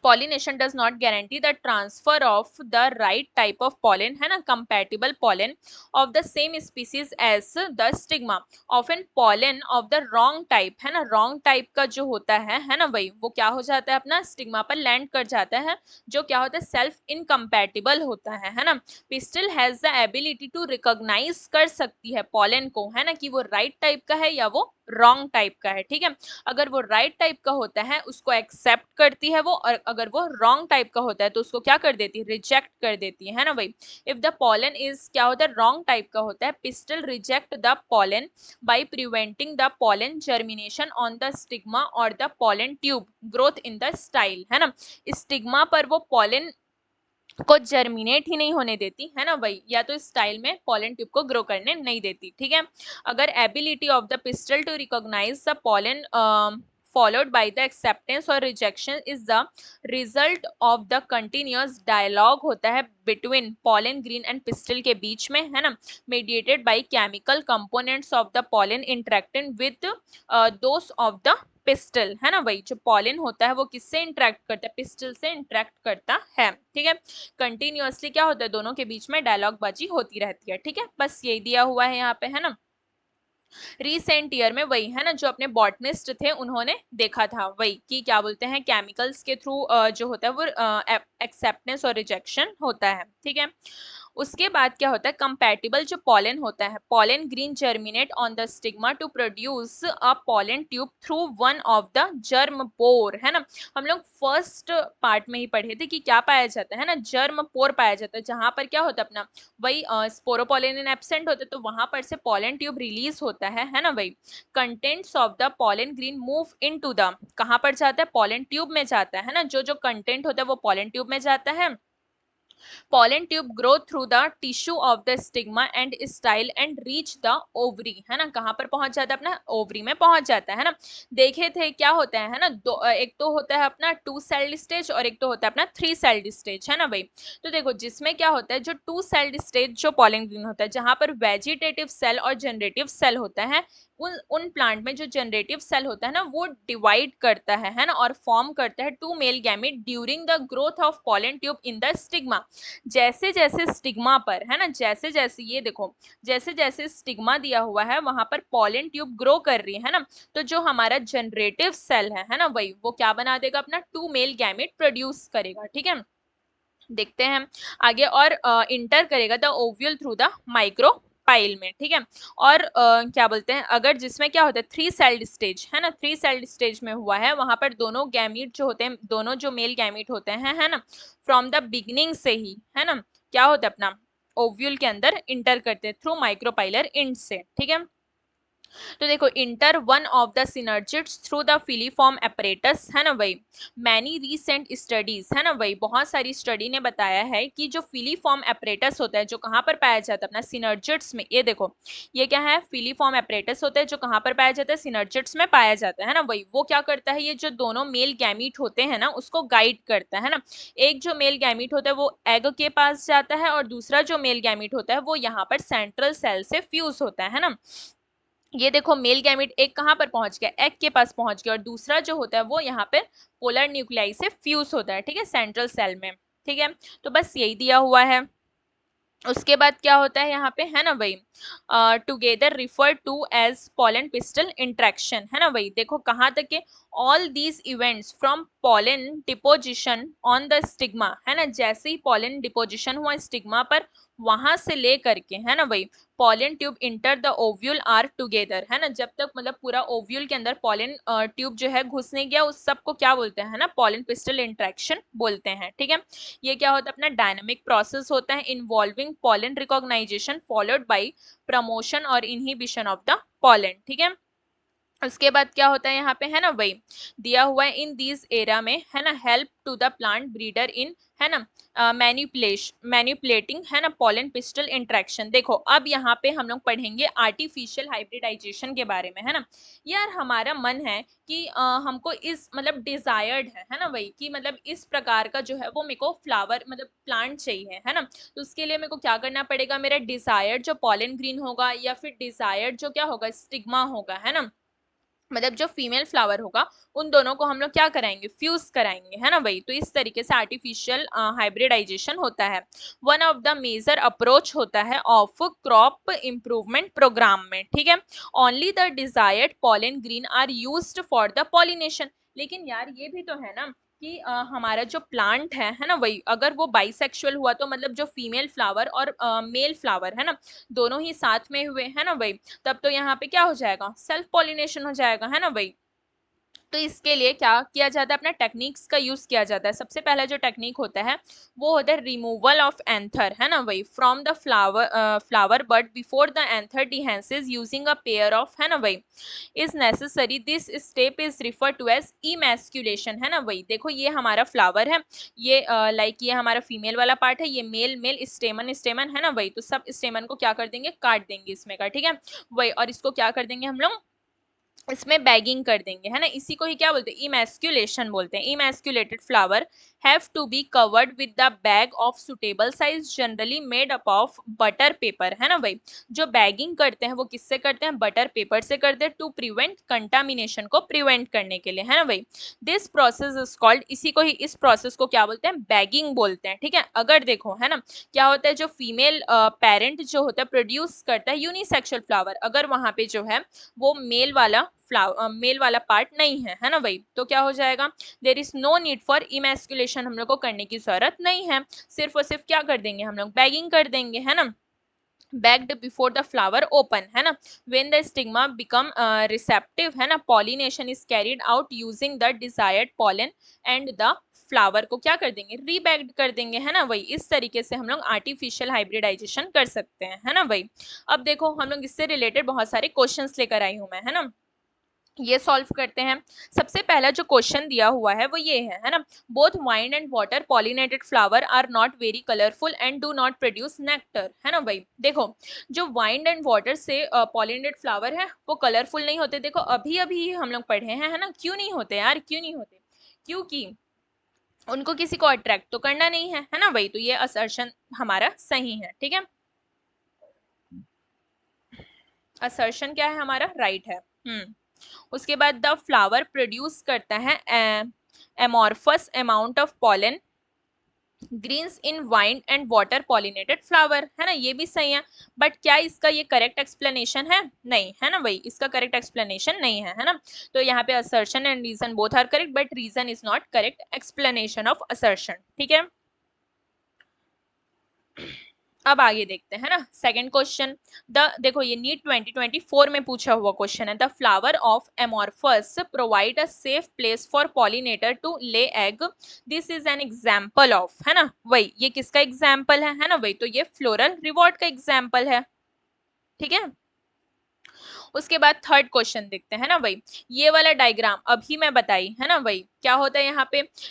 pollination does not guarantee the transfer of the right type of pollen, है ना, compatible pollen of the same species as the stigma. Often pollen of the wrong type, है ना, wrong type का जो होता है ना, वही वो क्या हो जाता है, अपना स्टिग्मा पर लैंड कर जाता है, जो क्या होता है, सेल्फ इनकम्पैटिबल होता है ना। Pistil has the ability to recognise कर सकती है पॉलन को, है ना, कि वो राइट टाइप का है या वो रॉन्ग टाइप का है, ठीक है। अगर वो राइट टाइप का होता है उसको एक्सेप्ट करती है वो, और अगर वो रॉन्ग टाइप का होता है तो उसको क्या कर देती है, रिजेक्ट कर देती है ना। वही, इफ द पॉलन इज क्या होता है, रॉन्ग टाइप का होता है, pistil reject the pollen by preventing the pollen germination on the stigma और the pollen tube growth in the style, है ना। स्टिग्मा पर वो पॉलन को जर्मिनेट ही नहीं होने देती, है ना। वही, या तो स्टाइल में पॉलन ट्यूब को ग्रो करने नहीं देती, ठीक है। अगर ability of the pistil to recognise the pollen followed by the acceptance or rejection is the result of the continuous dialogue होता है between pollen green and pistil के बीच में, है ना, mediated by chemical components of the pollen interacting with those of the pistol, है ना। वही, जो पॉलिन होता है वो किससे इंटरेक्ट करता है, पिस्टल से इंटरेक्ट करता है, ठीक है। कंटिन्यूअसली क्या होता है, दोनों के बीच में डायलॉग बाजी होती रहती है, ठीक है। बस यही दिया हुआ है यहाँ पे, है ना। रिसेंट ईयर में वही, है ना, जो अपने बॉटनिस्ट थे उन्होंने देखा था, वही कि क्या बोलते हैं, केमिकल्स के थ्रू जो होता है वो एक्सेप्टेंस और रिजेक्शन होता है, ठीक है। उसके बाद क्या होता है, कंपैटिबल जो पॉलन होता है, pollen grain germinate on the stigma to produce a pollen tube through one of the germ pore, है ना। हम लोग फर्स्ट पार्ट में ही पढ़े थे कि क्या पाया जाता है ना, जर्म पोर पाया जाता है, जहां पर क्या होता है अपना, वही स्पोरोपोलिन एब्सेंट होते तो वहां पर से पॉलन ट्यूब रिलीज होता है ना। वही, contents of the pollen green move into the, कहां पर जाता है, पॉलन ट्यूब में जाता है ना, जो जो कंटेंट होता है वो पॉलन ट्यूब में जाता है। pollen tube grow through the tissue of the stigma and style and reach the ovary, है ना, कहां पर पहुंच जाता है, अपना ओवरी में पहुंच जाता है ना। देखे थे क्या होता है ना, दो, एक तो होता है अपना 2 सेल्ड स्टेज और एक तो होता है अपना 3 सेल्ड स्टेज, है ना। वही, तो देखो जिसमें क्या होता है, जो 2 सेल्ड स्टेज जो पॉलन ग्रीन होता है, जहां पर वेजिटेटिव सेल और जनरेटिव सेल होता है, उन प्लांट में जो जनरेटिव सेल होता है ना वो डिवाइड करता है ना, और फॉर्म करता है 2 male gamete during the growth of pollen tube in the stigma. जैसे जैसे स्टिग्मा पर, है ना, जैसे जैसे ये देखो, जैसे जैसे स्टिग्मा दिया हुआ है वहां पर पॉलन ट्यूब ग्रो कर रही है ना, तो जो हमारा जनरेटिव सेल है ना, वही वो क्या बना देगा, अपना 2 मेल गैमेट प्रोड्यूस करेगा, ठीक है। देखते हैं आगे, और इंटर करेगा the ovule through the micro pile में, ठीक है। और क्या बोलते हैं, अगर जिसमें क्या होता है 3 सेल्ड स्टेज, है ना, 3 सेल्ड स्टेज में हुआ है, वहां पर दोनों गैमीट जो होते हैं, दोनों जो मेल गैमीट होते हैं, है ना, फ्रॉम द बिगिनिंग से ही, है ना, क्या होता है अपना ओव्यूल के अंदर इंटर करते हैं थ्रू माइक्रोपाइलर इंड से, ठीक है। तो देखो, inter one of the synergids through the filiform apparatus, है ना भाई। मैनी रीसेंट स्टडीज, है ना भाई, बहुत सारी स्टडी ने बताया है कि जो फिलीफॉर्म एपरेटस होता है, जो कहाँ पर पाया जाता है अपना सिनर्जिड्स में, ये देखो, ये क्या है, फिलीफॉर्म एपरेटस होता है जो कहाँ पर पाया जाता है, सिनर्जिड्स में पाया जाता है ना भाई। वो क्या करता है, ये जो दोनों मेल गैमीट होते हैं ना, उसको गाइड करता है ना। एक जो मेल गैमीट होता है वो एग के पास जाता है, और दूसरा जो मेल गैमीट होता है वो यहाँ पर सेंट्रल सेल से फ्यूज होता है ना। ये देखो, मेल गैमेट एक कहाँ पर पहुंच गया, एग के पास पहुंच गया, और दूसरा जो होता है वो यहाँ पे पोलर न्यूक्लियाई से फ्यूज होता है, ठीक है, सेंट्रल सेल में। ठीक है, तो बस यही दिया हुआ है। उसके बाद क्या होता है यहाँ पे, है ना भाई, together refer to as pollen pistil interaction, है ना भाई। देखो कहाँ तक के, all these events from pollen deposition on the stigma, है ना, जैसे ही पॉलन डिपोजिशन हुआ स्टिग्मा पर, वहां से ले करके, है ना भाई, pollen tube enter the ovule are together, है ना, जब तक मतलब पूरा ओव्यूल के अंदर पॉलन ट्यूब जो है घुस नहीं गया, उस सब को क्या बोलते हैं ना, पॉलन पिस्टल इंट्रैक्शन बोलते हैं। ठीक है, ये क्या होता है, अपना डायनामिक प्रोसेस होता है involving pollen recognisation followed by promotion और इनहिबिशन ऑफ द पॉलन। ठीक है, उसके बाद क्या होता है यहाँ पे, है ना वही दिया हुआ है, इन दीज एरा में, है ना, help to the plant breeder in, है ना, मैन्युपुलेटिंग, है ना, पॉलन पिस्टल इंट्रैक्शन। देखो अब यहाँ पे हम लोग पढ़ेंगे आर्टिफिशियल हाइब्रिडाइजेशन के बारे में, है ना। यार हमारा मन है कि हमको इस मतलब डिजायर्ड है ना वही, कि मतलब इस प्रकार का जो है वो मेरे को फ्लावर मतलब प्लांट चाहिए, है ना। तो उसके लिए मेरे को क्या करना पड़ेगा, मेरा डिजायर्ड जो पॉलन ग्रीन होगा, या फिर डिजायर्ड जो क्या होगा, स्टिग्मा होगा, है ना, मतलब जो फीमेल फ्लावर होगा, उन दोनों को हम लोग क्या कराएंगे, फ्यूज कराएंगे, है ना भाई। तो इस तरीके से आर्टिफिशियल हाइब्रिडाइजेशन होता है, one of the major approach होता है ऑफ क्रॉप इम्प्रूवमेंट प्रोग्राम में। ठीक है, only the desired pollen grain are used for the pollination. लेकिन यार ये भी तो है ना कि हमारा जो प्लांट है ना वही, अगर वो बाइसेक्सुअल हुआ तो मतलब जो फीमेल फ्लावर और मेल फ्लावर है ना, दोनों ही साथ में हुए, है ना वही, तब तो यहाँ पे क्या हो जाएगा, सेल्फ पॉलिनेशन हो जाएगा, है ना भाई। तो इसके लिए क्या किया जाता है, अपना टेक्निक्स का यूज किया जाता है। सबसे पहला जो टेक्निक होता है वो होता है रिमूवल ऑफ एंथर, है ना वही, from the flower but before the anther dehisces using a pair of, है ना वही, is necessary, this step is refer to as emasculation, है ना वही। देखो ये हमारा फ्लावर है, ये लाइक ये हमारा फीमेल वाला पार्ट है, ये मेल मेल स्टेमन स्टेमन, है ना वही। तो सब स्टेमन को क्या कर देंगे, काट देंगे इसमें का, ठीक है वही, और इसको क्या कर देंगे हम लोग, इसमें बैगिंग कर देंगे, है ना। इसी को ही क्या बोलते हैं, इमेस्क्यूलेशन बोलते हैं। Emasculated flower have to be covered with the bag of suitable size generally made up of butter paper, है ना भाई। जो बैगिंग करते हैं वो किससे करते हैं, बटर पेपर से करते हैं, टू प्रिवेंट कंटामिनेशन को प्रिवेंट करने के लिए, है ना भाई। दिस प्रोसेस इज कॉल्ड, इसी को ही, इस प्रोसेस को क्या बोलते हैं, बैगिंग बोलते हैं। ठीक है, अगर देखो है ना, क्या होता है, जो फीमेल पेरेंट जो होता है प्रोड्यूस करता है यूनिसेक्सुअल फ्लावर, अगर वहां पे जो है वो मेल वाला पार्ट नहीं है ना भाई, तो क्या हो जाएगा, there is no need for emasculation, हम लोग को करने की जरूरत नहीं है, सिर्फ और सिर्फ क्या कर देंगे हम लोग, बैगिंग कर देंगे, है ना, bagged before the flower open, है ना। when the stigma become receptive, है ना, pollination is carried out using the desired pollen and the flower को क्या कर देंगे, रीबैग्ड कर देंगे, है ना वही। इस तरीके से हम लोग आर्टिफिशियल हाइब्रिडाइजेशन कर सकते हैं, है ना वही। अब देखो हम लोग इससे रिलेटेड बहुत सारे क्वेश्चंस लेकर आई हूं मैं, है ना, ये सॉल्व करते हैं। सबसे पहला जो क्वेश्चन दिया हुआ है वो ये है ना, both wind and water pollinated flower are not very colourful and do not produce nectar, है ना भाई। देखो जो वाइन एंड वाटर से पॉलिनेटेड फ्लावर है वो कलरफुल नहीं होते, देखो अभी अभी हम लोग पढ़े हैं, है ना। क्यों नहीं होते यार, क्यों नहीं होते, क्योंकि उनको किसी को अट्रैक्ट तो करना नहीं है ना भाई। तो ये असर्शन हमारा सही है, ठीक है, असर्शन क्या है हमारा, राइट है। उसके बाद द फ्लावर प्रोड्यूस करता है enormous amount of pollen grains in wind and water pollinated flower, है ना, ये भी सही है। बट क्या इसका ये करेक्ट एक्सप्लेनेशन है, नहीं, है ना भाई, इसका करेक्ट एक्सप्लेनेशन नहीं है ना। तो यहाँ पे assertion and reason both are correct, but reason is not correct explanation of assertion, ठीक है। अब आगे देखते हैं ना, सेकंड क्वेश्चन, द देखो ये नीट 2024 में पूछा हुआ क्वेश्चन है, the flower of amorphophallus provide a safe place for pollinator to lay egg, this is an example of, है ना वही, ये किसका एग्जांपल है ना वही, तो ये फ्लोरल रिवॉर्ड का एग्जांपल है, ठीक है। उसके बाद थर्ड क्वेश्चन देखते हैं ना भाई, ये वाला डायग्राम अभी मैं बताई है ना भाई, क्या होता है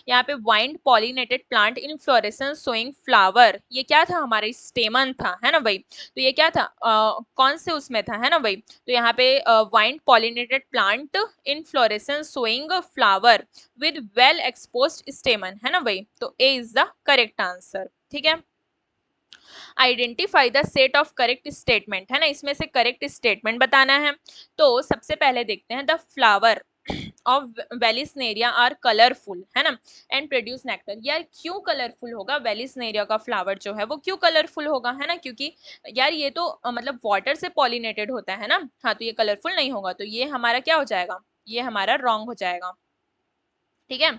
यहाँ पे wind pollinated plant in fluorescence showing flower, ये क्या था हमारा स्टेमन था है ना भाई, तो ये क्या था कौन से उसमें था है ना भाई, तो यहाँ पे wind pollinated plant in fluorescence showing flower with well exposed stamen है ना भाई, तो ए इज द करेक्ट आंसर। ठीक है, identify the set of correct statement है ना, इसमें से करेक्ट स्टेटमेंट बताना है। तो सबसे पहले देखते हैं the flower of vallisneria are colourful है ना एंड प्रोड्यूस नेक्टर, यार क्यों कलरफुल होगा, वेलिसनेरिया का फ्लावर जो है वो क्यों कलरफुल होगा है ना, क्योंकि यार ये तो मतलब वाटर से पॉलिनेटेड होता है ना, हाँ तो ये कलरफुल नहीं होगा, तो ये हमारा क्या हो जाएगा, ये हमारा रॉन्ग हो जाएगा। ठीक है,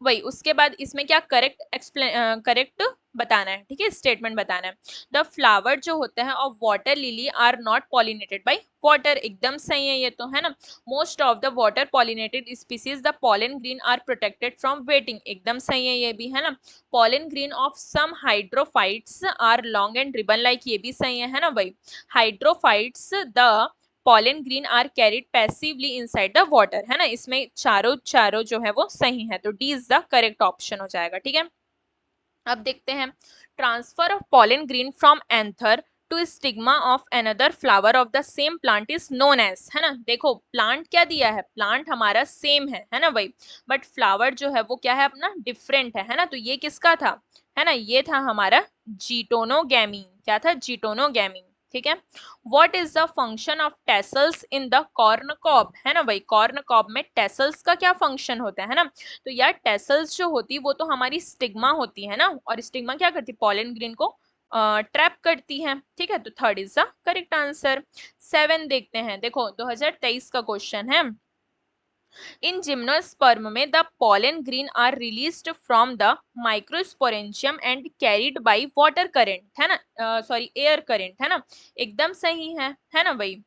वही उसके बाद इसमें क्या करेक्ट बताना है, ठीक है स्टेटमेंट बताना है। द फ्लावर जो होते हैं of water lily are not pollinated by water, एकदम सही है ये तो है ना। Most of the water pollinated species the pollen grain are protected from wetting, एकदम सही है ये भी है ना। Pollen grain of some hydrophytes are long and ribbon like, ये भी सही है ना भाई। Hydrophytes the pollen grain are carried passively inside the water है ना, इसमें चारों चारों जो है वो सही है, तो D is the correct option हो जाएगा। ठीक है, अब देखते हैं transfer of pollen grain from anther to stigma of another flower of the same plant is known as है ना। देखो प्लांट क्या दिया है, प्लांट हमारा सेम है ना भाई, बट फ्लावर जो है वो क्या है अपना डिफरेंट है ना, तो ये किसका था है ना, ये था हमारा जीटोनोगैमी, क्या था जीटोनोगैमी। ठीक है, what is the function of tassels in the corn cob है ना भाई, कॉर्न कॉब में टेसल्स का क्या फंक्शन होता है ना, तो यार टेसल्स जो होती वो तो हमारी स्टिग्मा होती है ना, और स्टिग्मा क्या करती है, पॉलन ग्रेन को ट्रैप करती है। ठीक है, तो third is the correct answer. 7 देखते हैं, देखो 2023 का क्वेश्चन है, इन जिम्नोस्पर्म में the pollen grain are released from the microsporangium and carried by water current है ना, सॉरी एयर करंट है ना, एकदम सही है ना भाई,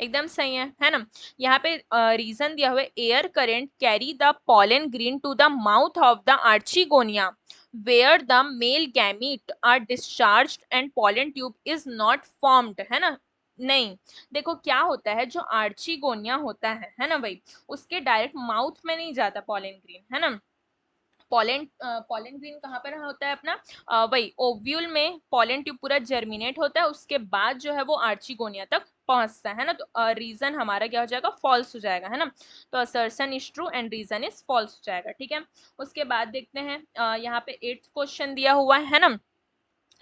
एकदम सही है ना। यहाँ पे रीजन दिया हुआ है, air current carry the pollen grain to the mouth of the archegonia where the male gamete are discharged and pollen tube is not formed है ना, नहीं। देखो क्या होता है, जो आर्चिगोनिया होता है ना भाई, उसके डायरेक्ट माउथ में नहीं जाता पॉलन ग्रीन है ना। पॉलन ग्रीन कहाँ पर होता है अपना, वही ओव्यूल में पॉलन ट्यूब पूरा जर्मिनेट होता है, उसके बाद जो है वो आर्चिगोनिया तक पहुंचता है ना, तो रीजन हमारा क्या हो जाएगा, फॉल्स हो जाएगा है ना, तो assertion is true and reason is false हो जाएगा। ठीक है, उसके बाद देखते हैं यहाँ पे 8th क्वेश्चन दिया हुआ है ना,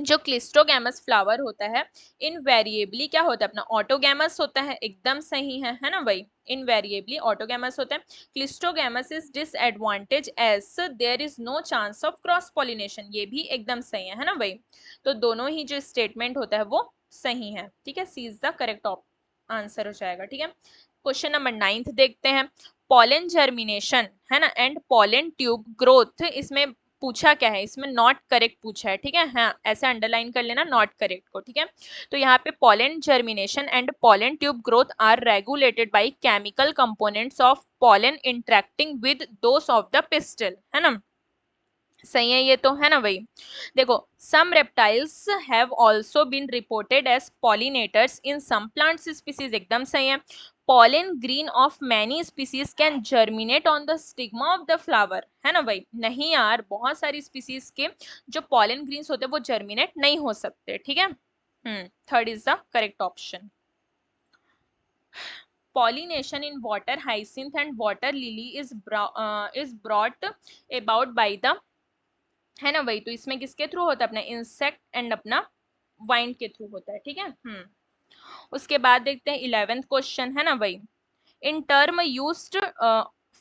जो क्लिस्टोगैमस फ्लावर होता है इनवेरिएबली क्या होता है अपना ऑटोगैमस होता है, एकदम सही है ना भाई, इनवेरिएबली ऑटोगैमस होता है। Cleistogamous is disadvantage as there is no chance of cross pollination, ये भी एकदम सही है ना भाई, तो दोनों ही जो स्टेटमेंट होता है वो सही है। ठीक है, सी इज द करेक्ट आंसर हो जाएगा। ठीक है, क्वेश्चन नंबर 9 देखते हैं, पॉलन जर्मिनेशन है ना एंड पॉलन ट्यूब ग्रोथ, इसमें पूछा क्या है, इसमें नॉट करेक्ट पूछा है। ठीक है, हाँ ऐसे अंडरलाइन कर लेना नॉट करेक्ट को। ठीक है, तो यहाँ पे pollen germination and pollen tube growth are regulated by chemical components of pollen interacting with those of the pistil है ना, सही है ये तो है ना भाई। देखो some reptiles have also been reported as pollinators in some plants species, एकदम सही है। Pollen grain of many species can germinate on the stigma of the flower है ना भाई, नहीं यार बहुत सारी स्पीसीज के जो पॉलन ग्रीन्स होते हैं वो जर्मिनेट नहीं हो सकते। ठीक है, third is the correct option. pollination in water hyacinth and water lily is brought about by the है ना भाई, तो इसमें किसके थ्रू होता है अपना इंसेक्ट एंड अपना वाइंड के थ्रू होता है। ठीक है, उसके बाद देखते हैं 11th क्वेश्चन है ना भाई, in term used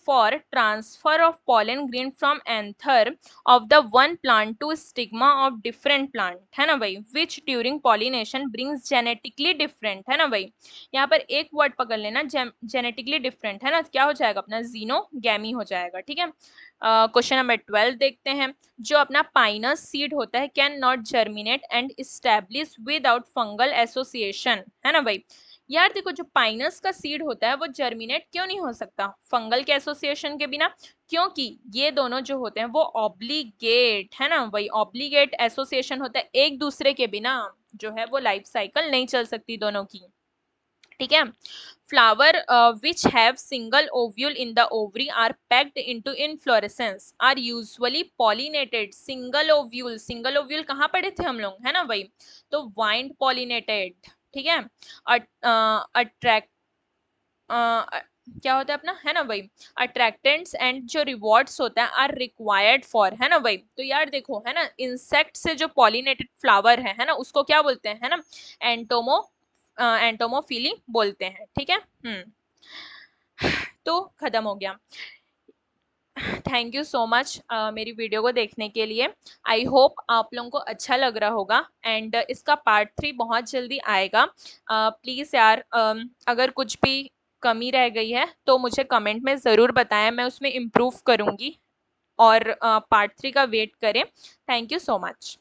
for transfer of pollen grain from anther of the one plant to stigma of different plant है ना भाई, which during pollination brings genetically different है ना भाई, यहाँ पर एक वर्ड पकड़ लेना genetically different है ना, क्या हो जाएगा अपना जीनोगैमी हो जाएगा। ठीक है, क्वेश्चन नंबर 12 देखते हैं, जो अपना पाइनस सीड होता है can not germinate and establish without fungal association है ना भाई, यार देखो जो पाइनस का सीड होता है वो जर्मिनेट क्यों नहीं हो सकता फंगल के एसोसिएशन के बिना, क्योंकि ये दोनों जो होते हैं वो ऑब्लिगेट है ना, वही ऑब्लिगेट एसोसिएशन होता है, एक दूसरे के बिना जो है वो लाइफ साइकिल नहीं चल सकती दोनों की। ठीक है। Flower which have single ovule in the ovary are packed into inflorescence are usually pollinated. Single ovule कहाँ पढ़े थे हम लोग, है ना वही, तो वाइंड पॉलिनेटेड। ठीक है। अट्रैक्ट क्या होता है अपना, है ना वही, अट्रैक्टेंट्स एंड जो रिवॉर्ड्स होता है आर रिक्वायर्ड फॉर, है ना वही। तो यार देखो, है ना, इंसेक्ट से जो पॉलिनेटेड फ्लावर है ना, उसको क्या बोलते हैं, है ना, एंटोमो एंटोमोफिली बोलते हैं। ठीक है। तो खत्म हो गया। थैंक यू सो मच मेरी वीडियो को देखने के लिए। आई होप आप लोगों को अच्छा लग रहा होगा, एंड इसका पार्ट 3 बहुत जल्दी आएगा। प्लीज़ यार, अगर कुछ भी कमी रह गई है तो मुझे कमेंट में ज़रूर बताएं, मैं उसमें इम्प्रूव करूँगी। और पार्ट 3 का वेट करें। Thank you so much.